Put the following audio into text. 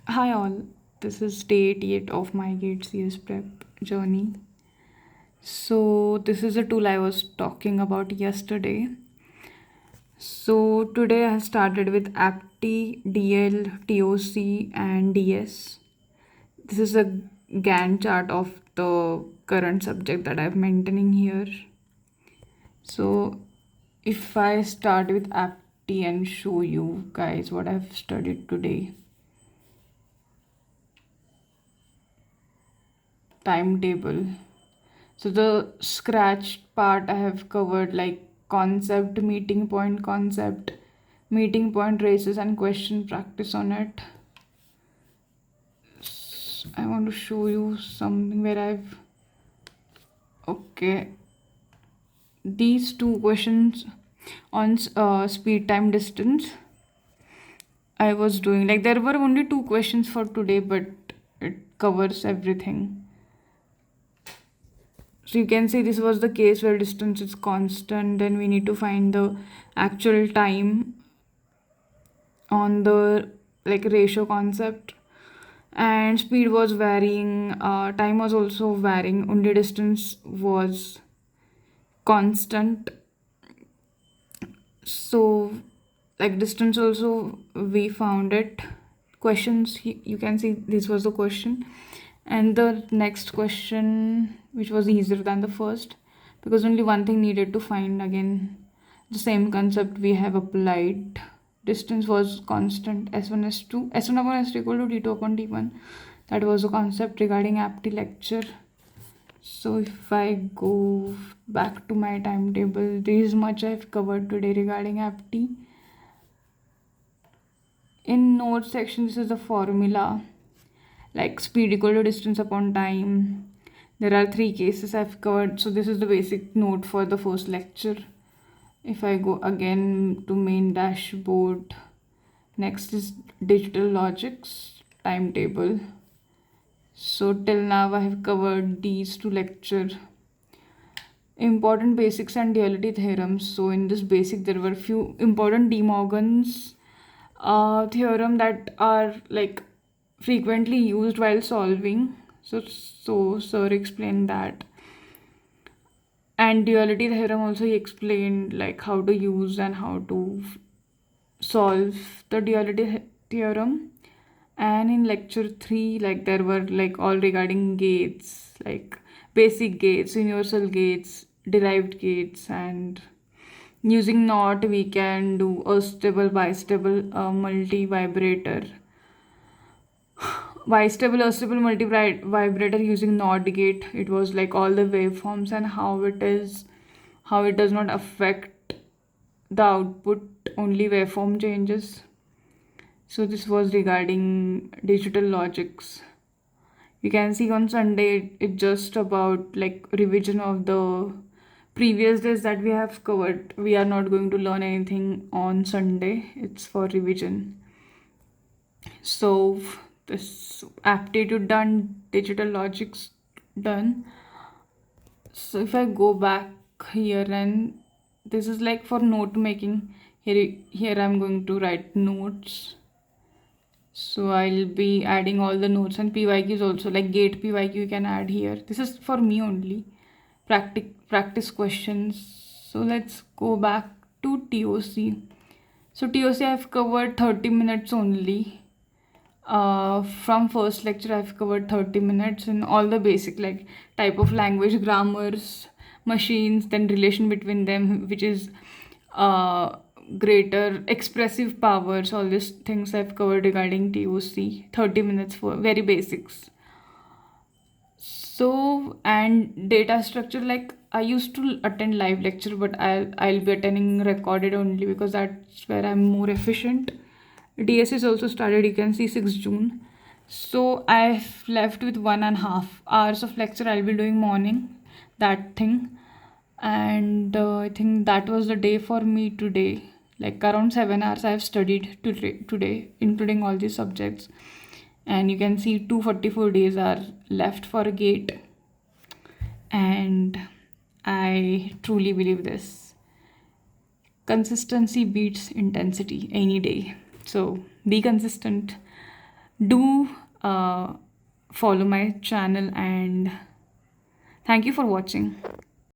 Hi all, this is day 88 of my GATE CS prep journey. So this is the tool I was talking about yesterday. So today I started with Apti, DL, TOC and DS. This is a Gantt chart of the current subject that I'm maintaining here. So if I start with Apti and show you guys what I've studied today. Timetable. So the scratched part I have covered like concept, meeting point races and question practice on it. I want to show you something where I've okay these two questions on speed, time, distance. I was doing like there were only two questions for today, but it covers everything. So you can see this was the case where distance is constant, then we need to find the actual time on the like ratio concept, and speed was varying, time was also varying, only distance was constant. So like distance also we found it. Questions, you can see this was the question, and the next question which was easier than the first because only one thing needed to find. Again the same concept we have applied. Distance was constant, s1 s2 s1 upon s2 equal to d2 upon d1. That was the concept regarding apti lecture. So if I go back to my timetable, this much I've covered today regarding apti. In notes section, this is the formula, like speed equal to distance upon time. There are three cases I've covered, so this is the basic note for the first lecture. If I go again to main dashboard, next is digital logics timetable. So till now I have covered these two lecture. Important basics and duality theorems. So in this basic there were few important De Morgan's theorem that are like frequently used while solving. So sir explained that, and duality theorem also he explained like how to use and how to solve the duality theorem. And in lecture 3 like there were like all regarding gates, like basic gates, universal gates, derived gates, and using NOT we can do a stable, bistable, multi vibrator, bistable, stable, multi vibrator using NOT gate. It was like all the waveforms and how it does not affect the output, only waveform changes. So this was regarding digital logics. You can see on Sunday it's just about like revision of the previous days that we have covered. We are not going to learn anything on Sunday, it's for revision. So this aptitude done, digital logics done. So if I go back here, and this is like for note making. Here I'm going to write notes. So I'll be adding all the notes, and PYQs also, like gate PYQ you can add here. This is for me only. Practice questions. So let's go back to TOC. So TOC I've covered 30 minutes only. From first lecture I've covered 30 minutes in all the basic like type of language, grammars, machines, then relation between them, which is uh, greater expressive powers. All these things I've covered regarding TOC. 30 minutes for very basics. So, and data structure, like I used to attend live lecture, but I'll be attending recorded only because that's where I'm more efficient. DS is also started, you can see 6 June. So I've left with 1.5 hours of lecture. I'll be doing morning, that thing. And I think that was the day for me today. Like around 7 hours I've studied today, including all these subjects. And you can see 244 days are left for a gate. And I truly believe this. Consistency beats intensity any day. So be consistent. Do follow my channel, and thank you for watching.